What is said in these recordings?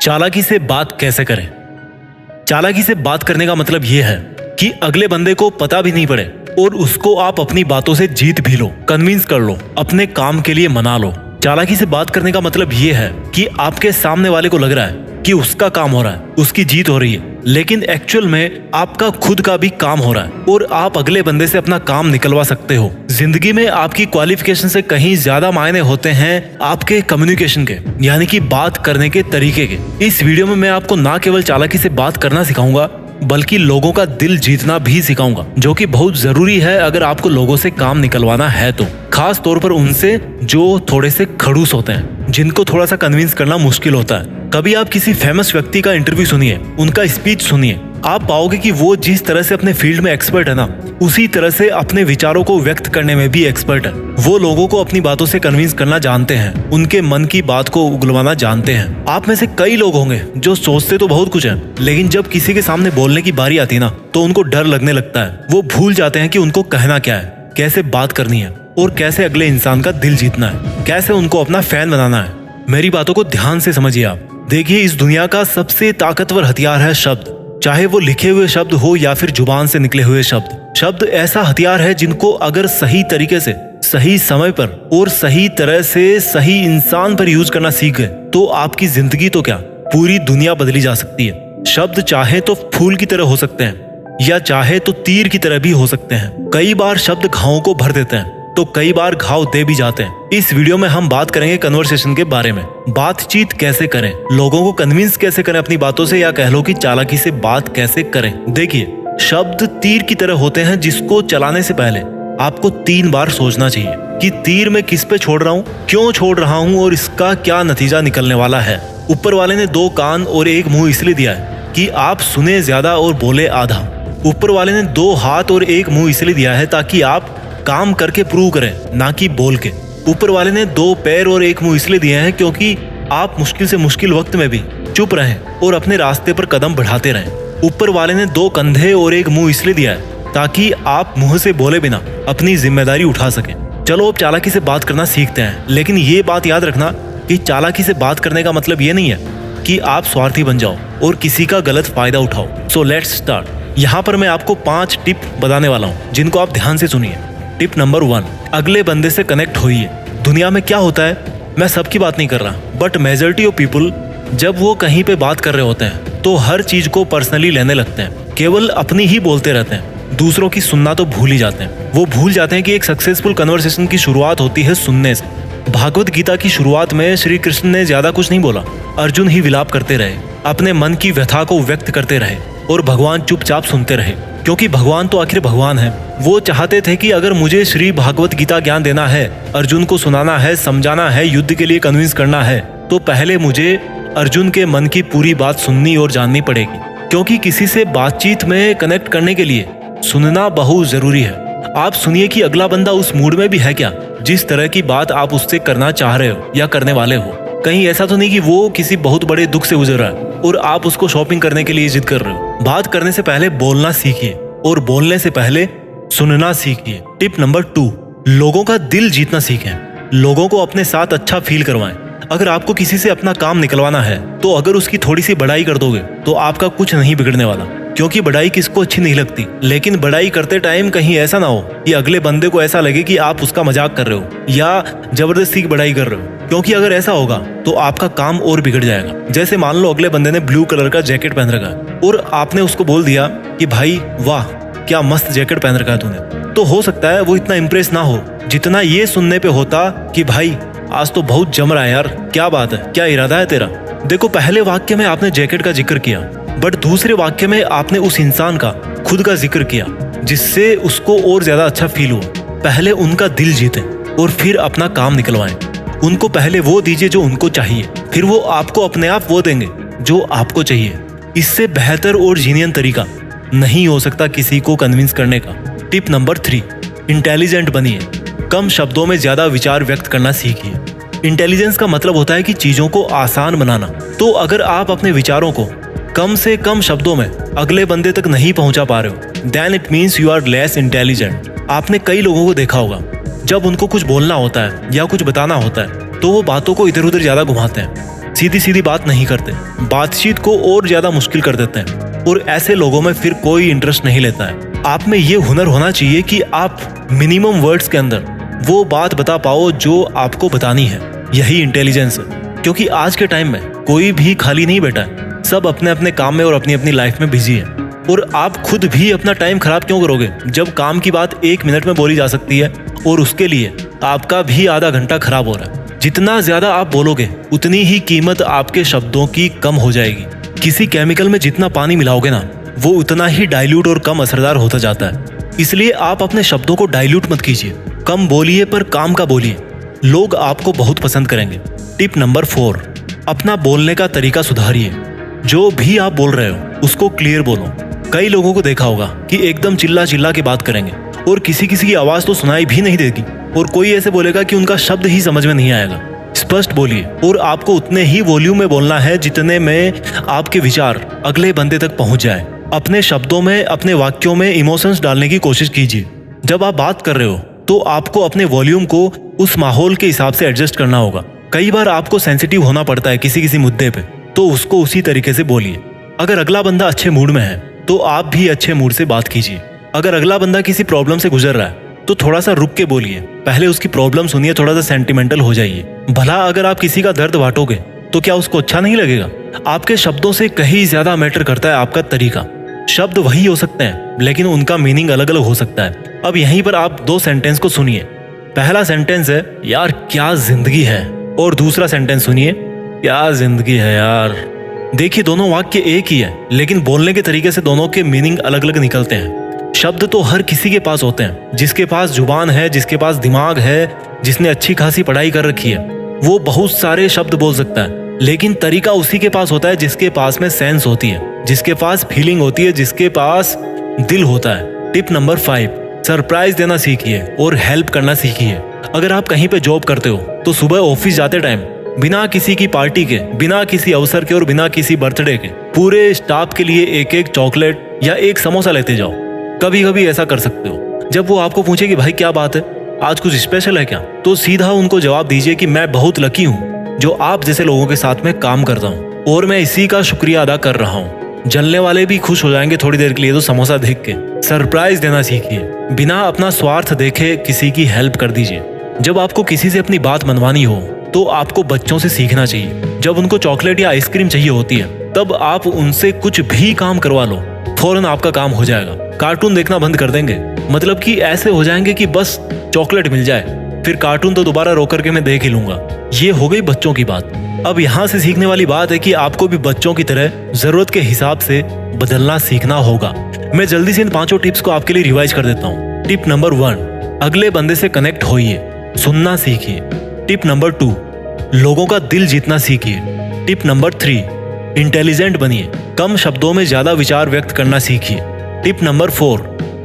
चालाकी से बात कैसे करें। चालाकी से बात करने का मतलब यह है कि अगले बंदे को पता भी नहीं पड़े और उसको आप अपनी बातों से जीत भी लो, कन्विंस कर लो, अपने काम के लिए मना लो। चालाकी से बात करने का मतलब यह है कि आपके सामने वाले को लग रहा है कि उसका काम हो रहा है, उसकी जीत हो रही है, लेकिन एक्चुअल में आपका खुद का भी काम हो रहा है और आप अगले बंदे से अपना काम निकलवा सकते हो। जिंदगी में आपकी क्वालिफिकेशन से कहीं ज्यादा मायने होते हैं आपके कम्युनिकेशन के, यानी कि बात करने के तरीके के। इस वीडियो में मैं आपको ना केवल चालाकी से बात करना सिखाऊंगा बल्कि लोगों का दिल जीतना भी सिखाऊंगा, जो कि बहुत जरूरी है अगर आपको लोगों से काम निकलवाना है तो। खास तौर पर उनसे जो थोड़े से खड़ूस होते हैं, जिनको थोड़ा सा कन्विंस करना मुश्किल होता है। कभी आप किसी फेमस व्यक्ति का इंटरव्यू सुनिए, उनका स्पीच सुनिए, आप पाओगे कि वो जिस तरह से अपने फील्ड में एक्सपर्ट है ना, उसी तरह से अपने विचारों को व्यक्त करने में भी एक्सपर्ट है। वो लोगों को अपनी बातों से कन्विंस करना जानते हैं, उनके मन की बात को उगलवाना जानते हैं। आप में से कई लोग होंगे जो सोचते तो बहुत कुछ है, लेकिन जब किसी के सामने बोलने की बारी आती ना तो उनको डर लगने लगता है। वो भूल जाते हैं कि उनको कहना क्या है, कैसे बात करनी है और कैसे अगले इंसान का दिल जीतना है, कैसे उनको अपना फैन बनाना है। मेरी बातों को ध्यान से समझिए आप। देखिए, इस दुनिया का सबसे ताकतवर हथियार है शब्द, चाहे वो लिखे हुए शब्द हो या फिर जुबान से निकले हुए शब्द। शब्द ऐसा हथियार है जिनको अगर सही तरीके से, सही समय पर और सही तरह से सही इंसान पर यूज करना सीख गए तो आपकी जिंदगी तो क्या, पूरी दुनिया बदली जा सकती है। शब्द चाहे तो फूल की तरह हो सकते हैं या चाहे तो तीर की तरह भी हो सकते हैं। कई बार शब्द घावों को भर देते हैं तो कई बार घाव दे भी जाते हैं। इस वीडियो में हम बात करेंगे कन्वर्सेशन के बारे में। बातचीत कैसे करें, लोगों को कन्विंस कैसे करें अपनी बातों से, या कह लो कि चालाकी से बात कैसे करें। देखिए, शब्द तीर की तरह होते हैं जिसको चलाने से पहले आपको 3 बार सोचना चाहिए कि तीर मैं किस पे छोड़ रहा हूँ, क्यों छोड़ रहा हूँ और इसका क्या नतीजा निकलने वाला है। ऊपर वाले ने 2 कान और 1 मुंह इसलिए दिया है कि आप सुने ज्यादा और बोले आधा। ऊपर वाले ने 2 हाथ और 1 मुंह इसलिए दिया है ताकि आप काम करके प्रूव करें, ना कि बोल के। ऊपर वाले ने 2 पैर और 1 मुंह इसलिए दिए हैं क्योंकि आप मुश्किल से मुश्किल वक्त में भी चुप रहें और अपने रास्ते पर कदम बढ़ाते रहें। ऊपर वाले ने 2 कंधे और 1 मुंह इसलिए दिया है ताकि आप मुंह से बोले बिना अपनी जिम्मेदारी उठा सकें। चलो अब चालाकी से बात करना सीखते हैं, लेकिन ये बात याद रखना कि चालाकी से बात करने का मतलब ये नहीं है कि आप स्वार्थी बन जाओ और किसी का गलत फायदा उठाओ। So let's start. यहाँ पर मैं आपको 5 टिप बताने वाला हूँ जिनको आप ध्यान से सुनिए। टिप नंबर 1, अगले बंदे से कनेक्ट होइए। दुनिया में क्या होता है, मैं सबकी बात नहीं कर रहा, बट मेजॉरिटी ऑफ पीपल जब वो कहीं पे बात कर रहे होते हैं तो हर चीज को पर्सनली लेने लगते हैं, केवल अपनी ही बोलते रहते हैं, दूसरों की सुनना तो भूल ही जाते हैं। वो भूल जाते हैं कि एक सक्सेसफुल कन्वर्सेशन की शुरुआत होती है सुनने से। भागवत गीता की शुरुआत में श्री कृष्ण ने ज्यादा कुछ नहीं बोला, अर्जुन ही विलाप करते रहे, अपने मन की व्यथा को व्यक्त करते रहे और भगवान चुपचाप सुनते रहे, क्योंकि भगवान तो आखिर भगवान है। वो चाहते थे कि अगर मुझे श्री भागवत गीता ज्ञान देना है, अर्जुन को सुनाना है, समझाना है, युद्ध के लिए कन्विंस करना है, तो पहले मुझे अर्जुन के मन की पूरी बात सुननी और जाननी पड़ेगी। क्योंकि किसी से बातचीत में कनेक्ट करने के लिए सुनना बहुत जरूरी है। आप सुनिए कि अगला बंदा उस मूड में भी है क्या, जिस तरह की बात आप उससे करना चाह रहे हो या करने वाले हो। कहीं ऐसा तो नहीं कि वो किसी बहुत बड़े दुख से गुजर रहा है और आप उसको शॉपिंग करने के लिए जिद कर रहे हो। बात करने से पहले बोलना सीखिए और बोलने से पहले सुनना सीखिए। टिप नंबर 2, लोगों का दिल जीतना सीखें। लोगों को अपने साथ अच्छा फील करवाएं। अगर आपको किसी से अपना काम निकलवाना है तो अगर उसकी थोड़ी सी बड़ाई कर दोगे तो आपका कुछ नहीं बिगड़ने वाला, क्योंकि बड़ाई किसको अच्छी नहीं लगती। लेकिन बड़ाई करते टाइम कहीं ऐसा ना हो कि अगले बंदे को ऐसा लगे कि आप उसका मजाक कर रहे हो या जबरदस्ती की बड़ाई कर रहे हो, क्योंकि अगर ऐसा होगा तो आपका काम और बिगड़ जाएगा। जैसे मान लो अगले बंदे ने ब्लू कलर का जैकेट पहन रखा है और आपने उसको बोल दिया कि भाई वाह क्या मस्त जैकेट पहन रखा है तूने, तो हो सकता है वो इतना इंप्रेस ना हो जितना ये सुनने पे होता कि भाई आज तो बहुत जम रहा है यार, क्या बात है, क्या इरादा है तेरा। देखो, पहले वाक्य में आपने जैकेट का जिक्र किया, बट दूसरे वाक्य में आपने उस इंसान का खुद का जिक्र किया, जिससे उसको और ज्यादा अच्छा फील हुआ। पहले उनका दिल जीते और फिर अपना काम निकलवाएं। उनको पहले वो दीजिए जो उनको चाहिए, फिर वो आपको अपने आप वो देंगे जो आपको चाहिए। इससे बेहतर और जीनियन तरीका नहीं हो सकता किसी को कन्विंस करने का। टिप नंबर 3, इंटेलिजेंट बनिए। कम शब्दों में ज्यादा विचार व्यक्त करना सीखिए। इंटेलिजेंस का मतलब होता है कि चीजों को आसान बनाना। तो अगर आप अपने विचारों को कम से कम शब्दों में अगले बंदे तक नहीं पहुंचा पा रहे हो, then it means you are less intelligent. आपने कई लोगों को देखा होगा, जब उनको कुछ बोलना होता है या कुछ बताना होता है तो वो बातों को इधर उधर ज्यादा घुमाते हैं सीधी सीधी बात नहीं करते, बातचीत को और ज्यादा मुश्किल कर देते हैं और ऐसे लोगों में फिर कोई इंटरेस्ट नहीं लेता है। आप में ये हुनर होना चाहिए कि आप मिनिमम वर्ड्स के अंदर वो बात बता पाओ जो आपको बतानी है। यही इंटेलिजेंस है, क्योंकि आज के टाइम में कोई भी खाली नहीं बैठा है, सब अपने अपने काम में और अपनी अपनी लाइफ में बिजी है। और आप खुद भी अपना टाइम खराब क्यों करोगे जब काम की बात 1 मिनट में बोली जा सकती है और उसके लिए आपका भी आधा घंटा खराब हो रहा है। जितना ज्यादा आप बोलोगे उतनी ही कीमत आपके शब्दों की कम हो जाएगी। किसी केमिकल में जितना पानी मिलाओगे ना, वो उतना ही डाइल्यूट और कम असरदार होता जाता है। इसलिए आप अपने शब्दों को डाइल्यूट मत कीजिए, कम बोलिए पर काम का बोलिए, लोग आपको बहुत पसंद करेंगे। टिप नंबर 4, अपना बोलने का तरीका सुधारिए। जो भी आप बोल रहे हो उसको क्लियर बोलो। कई लोगों को देखा होगा कि एकदम चिल्ला चिल्ला के बात करेंगे और किसी किसी की आवाज तो सुनाई भी नहीं देगी और कोई ऐसे बोलेगा कि उनका शब्द ही समझ में नहीं आएगा। स्पष्ट बोलिए और आपको उतने ही वॉल्यूम में बोलना है जितने में आपके विचार अगले बंदे तक पहुंच जाए। अपने शब्दों में, अपने वाक्यों में इमोशंस डालने की कोशिश कीजिए। जब आप बात कर रहे हो तो आपको अपने वॉल्यूम को उस माहौल के हिसाब से एडजस्ट करना होगा। कई बार आपको सेंसिटिव होना पड़ता है किसी किसी मुद्दे पे, तो उसको उसी तरीके से बोलिए। अगर अगला बंदा अच्छे मूड में है तो आप भी अच्छे मूड से बात कीजिए। अगर अगला बंदा किसी प्रॉब्लम से गुजर रहा है तो थोड़ा सा रुक के बोलिए, पहले उसकी प्रॉब्लम सुनिए, थोड़ा सा सेंटिमेंटल हो जाइए। भला अगर आप किसी का दर्द बांटोगे तो क्या उसको अच्छा नहीं लगेगा? आपके शब्दों से कहीं ज्यादा मैटर करता है आपका तरीका। शब्द वही हो सकते हैं लेकिन उनका मीनिंग अलग अलग हो सकता है। अब यहीं पर आप 2 सेंटेंस को सुनिए। पहला सेंटेंस है, यार क्या जिंदगी है, और दूसरा सेंटेंस सुनिए, क्या जिंदगी है यार। देखिए दोनों वाक्य एक ही है लेकिन बोलने के तरीके से दोनों के मीनिंग अलग अलग निकलते हैं। शब्द तो हर किसी के पास होते हैं, जिसके पास जुबान है, जिसके पास दिमाग है, जिसने अच्छी खासी पढ़ाई कर रखी है, वो बहुत सारे शब्द बोल सकता है। लेकिन तरीका उसी के पास होता है जिसके पास में सेंस होती है, जिसके पास फीलिंग होती है, जिसके पास दिल होता है। टिप नंबर 5, सरप्राइज देना सीखिए और हेल्प करना सीखिए। अगर आप कहीं पे जॉब करते हो तो सुबह ऑफिस जाते टाइम बिना किसी की पार्टी के, बिना किसी अवसर के और बिना किसी बर्थडे के पूरे स्टाफ के लिए एक एक चॉकलेट या एक समोसा लेते जाओ। कभी कभी ऐसा कर सकते हो, जब वो आपको पूछे कि भाई क्या बात है, आज कुछ स्पेशल है क्या, तो सीधा उनको जवाब दीजिए कि मैं बहुत लकी हूँ जो आप जैसे लोगों के साथ में काम करता हूँ और मैं इसी का शुक्रिया अदा कर रहा हूँ। जलने वाले भी खुश हो जाएंगे थोड़ी देर के लिए तो समोसा देख के। सरप्राइज देना सीखिए, बिना अपना स्वार्थ देखे किसी की हेल्प कर दीजिए। जब आपको किसी से अपनी बात मनवानी हो तो आपको बच्चों से सीखना चाहिए। जब उनको चॉकलेट या आइसक्रीम चाहिए होती है तब आप उनसे कुछ भी काम करवा लो, फौरन आपका काम हो जाएगा। कार्टून देखना बंद कर देंगे, मतलब कि ऐसे हो जाएंगे कि बस चॉकलेट मिल जाए, फिर कार्टून तो दोबारा रोक करके मैं देख ही लूंगा। ये हो गई बच्चों की बात। अब यहाँ से सीखने वाली बात है कि आपको भी बच्चों की तरह जरूरत के हिसाब से बदलना सीखना होगा। मैं जल्दी से इन 5 टिप्स को आपके लिए रिवाइज कर देता हूँ। टिप नंबर 1, अगले बंदे से कनेक्ट होइए, सुनना सीखिए। टिप नंबर 2, लोगों का दिल जीतना सीखिए। टिप नंबर 3, इंटेलिजेंट बनिए, कम शब्दों में ज्यादा विचार व्यक्त करना सीखिए। टिप नंबर 4,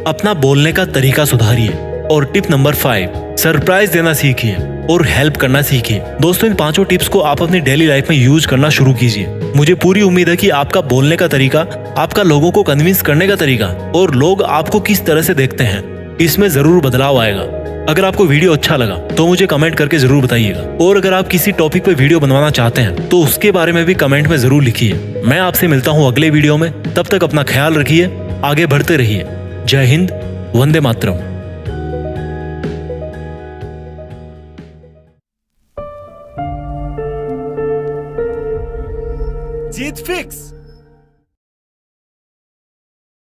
अपना बोलने का तरीका सुधारिए। और टिप नंबर 5, सरप्राइज देना सीखिए और हेल्प करना सीखिए। दोस्तों इन 5 टिप्स को आप अपनी डेली लाइफ में यूज करना शुरू कीजिए। मुझे पूरी उम्मीद है कि आपका बोलने का तरीका, आपका लोगों को कन्विंस करने का तरीका और लोग आपको किस तरह से देखते हैं, इसमें जरूर बदलाव आएगा। अगर आपको वीडियो अच्छा लगा तो मुझे कमेंट करके जरूर बताइएगा, और अगर आप किसी टॉपिक पे वीडियो बनवाना चाहते हैं तो उसके बारे में भी कमेंट में जरूर लिखिए। मैं आपसे मिलता हूँ अगले वीडियो में, तब तक अपना ख्याल रखिए, आगे बढ़ते रहिए। जय हिंद, वंदे मातरम। जीत फिक्स।